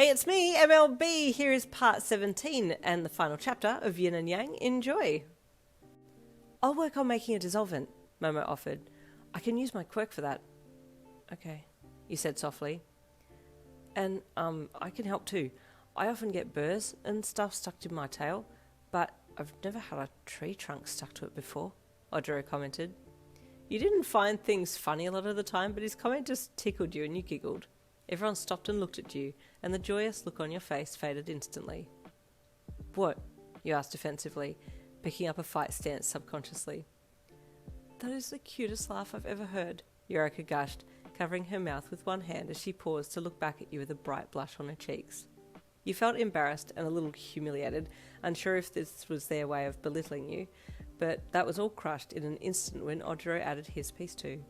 Hey, it's me, MLB. Here is part 17 and the final chapter of Yin and Yang. Enjoy. I'll work on making a dissolvent, Momo offered. I can use my quirk for that. Okay, you said softly. And, I can help too. I often get burrs and stuff stuck to my tail, but I've never had a tree trunk stuck to it before, Ojiro commented. You didn't find things funny a lot of the time, but his comment just tickled you and you giggled. Everyone stopped and looked at you, and the joyous look on your face faded instantly. What? You asked defensively, picking up a fight stance subconsciously. That is the cutest laugh I've ever heard, Yorika gushed, covering her mouth with one hand as she paused to look back at you with a bright blush on her cheeks. You felt embarrassed and a little humiliated, unsure if this was their way of belittling you, but that was all crushed in an instant when Ojiro added his piece too.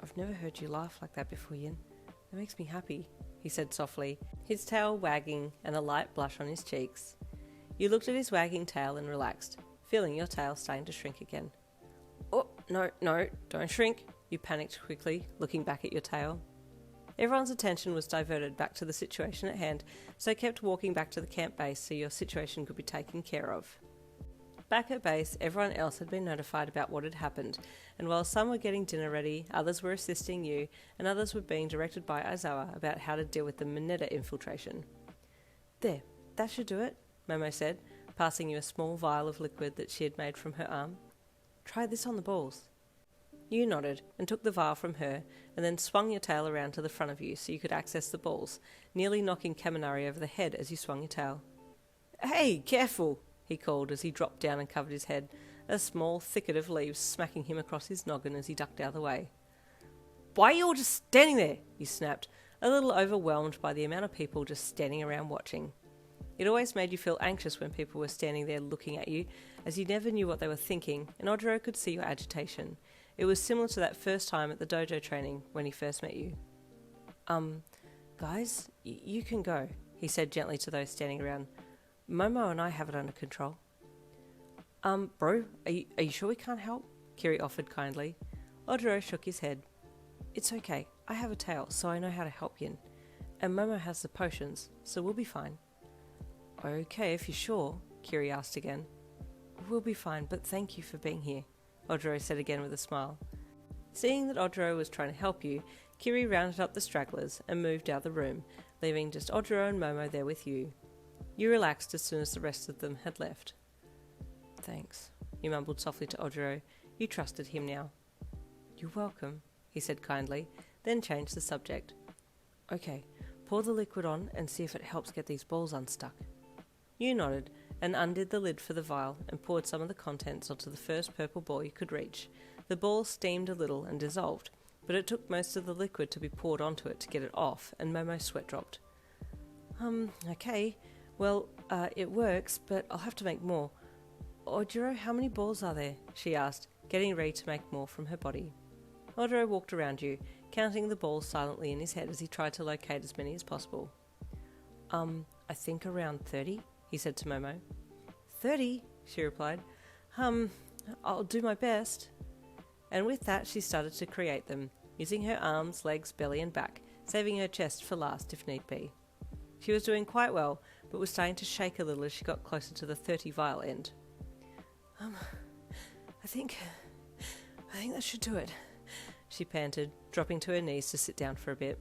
I've never heard you laugh like that before, Yin. That makes me happy, he said softly, his tail wagging and a light blush on his cheeks. You looked at his wagging tail and relaxed, feeling your tail starting to shrink again. Oh, no, don't shrink, you panicked quickly, looking back at your tail. Everyone's attention was diverted back to the situation at hand, so they kept walking back to the camp base so your situation could be taken care of. Back at base, everyone else had been notified about what had happened, and while some were getting dinner ready, others were assisting you, and others were being directed by Aizawa about how to deal with the Mineta infiltration. There, that should do it, Momo said, passing you a small vial of liquid that she had made from her arm. Try this on the balls. You nodded and took the vial from her, and then swung your tail around to the front of you so you could access the balls, nearly knocking Kaminari over the head as you swung your tail. Hey, careful! He called as he dropped down and covered his head, a small thicket of leaves smacking him across his noggin as he ducked out of the way. Why are you all just standing there? You snapped, a little overwhelmed by the amount of people just standing around watching. It always made you feel anxious when people were standing there looking at you, as you never knew what they were thinking, and Ojiro could see your agitation. It was similar to that first time at the dojo training when he first met you. Guys, you can go, he said gently to those standing around. Momo and I have it under control. Bro, are you sure we can't help? Kiri offered kindly. Ojiro shook his head. It's okay, I have a tail, so I know how to help Yin. And Momo has the potions, so we'll be fine. Okay, if you're sure, Kiri asked again. We'll be fine, but thank you for being here, Ojiro said again with a smile. Seeing that Ojiro was trying to help you, Kiri rounded up the stragglers and moved out of the room, leaving just Ojiro and Momo there with you. You relaxed as soon as the rest of them had left. Thanks, you mumbled softly to Ojiro. You trusted him now. You're welcome, he said kindly, then changed the subject. Okay, pour the liquid on and see if it helps get these balls unstuck. You nodded and undid the lid for the vial and poured some of the contents onto the first purple ball you could reach. The ball steamed a little and dissolved, but it took most of the liquid to be poured onto it to get it off, and Momo's sweat dropped. Okay. Well, it works, but I'll have to make more. Ojiro, how many balls are there? She asked, getting ready to make more from her body. Ojiro walked around you, counting the balls silently in his head as he tried to locate as many as possible. I think around 30, he said to Momo. 30? She replied. I'll do my best. And with that she started to create them, using her arms, legs, belly and back, saving her chest for last if need be. She was doing quite well, but was starting to shake a little as she got closer to the 30 vial end. I think that should do it, she panted, dropping to her knees to sit down for a bit.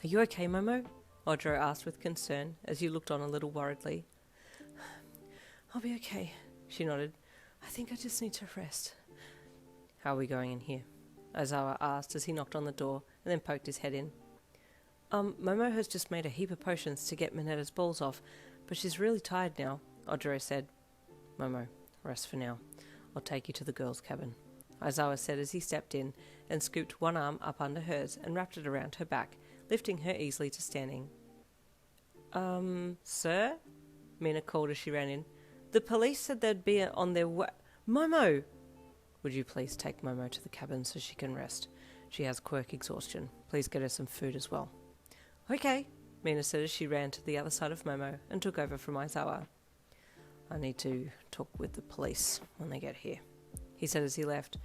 Are you okay, Momo? Ojiro asked with concern as you looked on a little worriedly. I'll be okay, she nodded. I think I just need to rest. How are we going in here? Aizawa asked as he knocked on the door and then poked his head in. Momo has just made a heap of potions to get Mineta's balls off, but she's really tired now, Ojiro said. Momo, rest for now. I'll take you to the girls' cabin, Aizawa said as he stepped in and scooped one arm up under hers and wrapped it around her back, lifting her easily to standing. Sir? Mina called as she ran in. The police said they'd be on their way. Momo! Would you please take Momo to the cabin so she can rest? She has quirk exhaustion. Please get her some food as well. Okay, Mina said as she ran to the other side of Momo and took over from Aizawa. I need to talk with the police when they get here, he said as he left,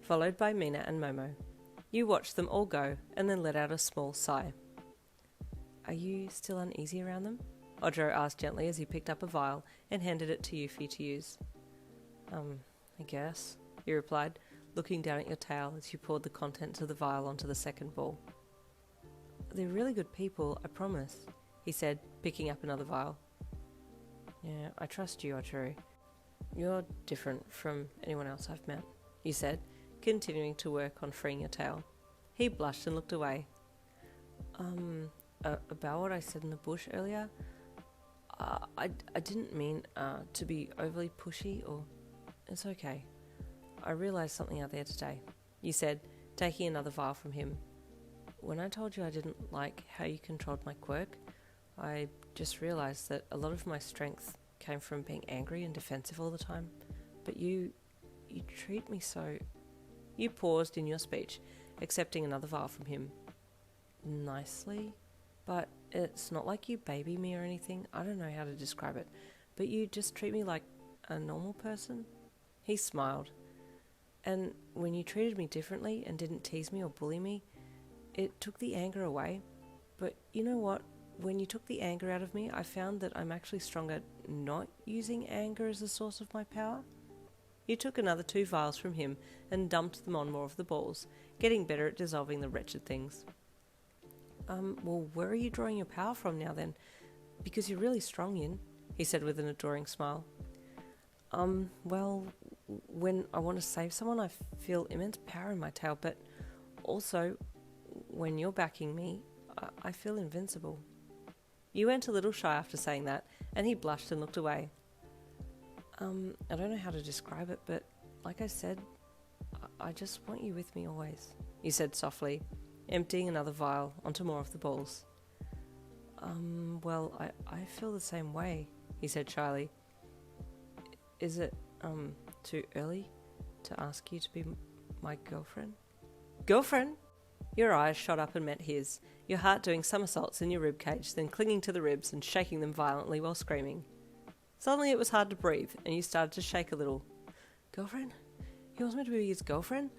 followed by Mina and Momo. You watched them all go and then let out a small sigh. Are you still uneasy around them? Ojiro asked gently as he picked up a vial and handed it to you for you to use. I guess, you replied, looking down at your tail as you poured the contents of the vial onto the second ball. They're really good people, I promise, he said, picking up another vial. Yeah, I trust you, Ojiro. You're different from anyone else I've met, you said, continuing to work on freeing your tail. He blushed and looked away. About what I said in the bush earlier? I didn't mean to be overly pushy or... It's okay. I realised something out there today, you said, taking another vial from him. When I told you I didn't like how you controlled my quirk, I just realised that a lot of my strength came from being angry and defensive all the time. But you treat me so... You paused in your speech, accepting another vial from him. Nicely? But it's not like you baby me or anything. I don't know how to describe it. But you just treat me like a normal person? He smiled. And when you treated me differently and didn't tease me or bully me, it took the anger away. But you know what? When you took the anger out of me, I found that I'm actually stronger not using anger as a source of my power. You took another 2 vials from him and dumped them on more of the balls, getting better at dissolving the wretched things. Well, where are you drawing your power from now then? Because you're really strong, Yin, he said with an adoring smile. Well, when I want to save someone, I feel immense power in my tail, but also, when you're backing me, I feel invincible. You went a little shy after saying that, and he blushed and looked away. I don't know how to describe it, but like I said, I just want you with me always, you said softly, emptying another vial onto more of the balls. Well, I feel the same way, he said shyly. Is it, too early to ask you to be my girlfriend? Girlfriend? Your eyes shot up and met his, your heart doing somersaults in your ribcage, then clinging to the ribs and shaking them violently while screaming. Suddenly it was hard to breathe, and you started to shake a little. Girlfriend? He was meant to be his girlfriend?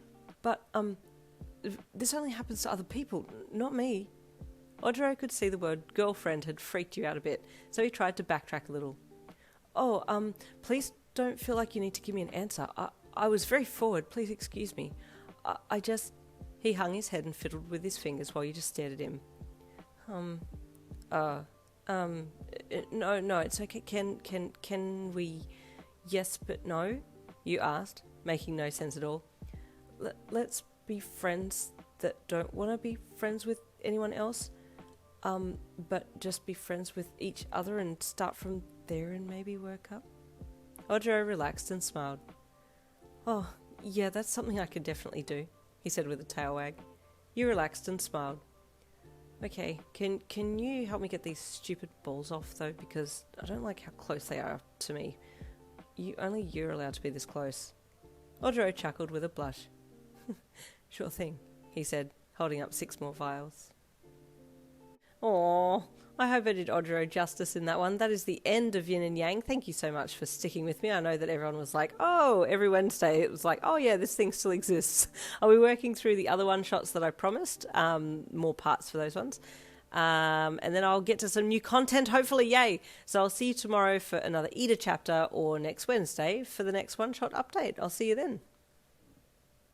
But, this only happens to other people, not me. Ojiro could see the word girlfriend had freaked you out a bit, so he tried to backtrack a little. Oh, please don't feel like you need to give me an answer. I was very forward, please excuse me. I just... He hung his head and fiddled with his fingers while you just stared at him. No, it's okay. Can we... Yes, but no? You asked, making no sense at all. Let's be friends that don't want to be friends with anyone else, but just be friends with each other and start from there and maybe work up. Ojiro relaxed and smiled. Oh, yeah, that's something I could definitely do, he said with a tail wag. You relaxed and smiled. Okay, can you help me get these stupid balls off though, because I don't like how close they are to me. Only you're allowed to be this close. Ojiro chuckled with a blush. Sure thing, he said, holding up 6 more vials. Aww, I hope I did Ojiro justice in that one. That is the end of Yin and Yang. Thank you so much for sticking with me. I know that everyone was like, oh, every Wednesday it was like, oh yeah, this thing still exists. I'll be working through the other one-shots that I promised, more parts for those ones. And then I'll get to some new content, hopefully, yay. So I'll see you tomorrow for another Ida chapter, or next Wednesday for the next one-shot update. I'll see you then.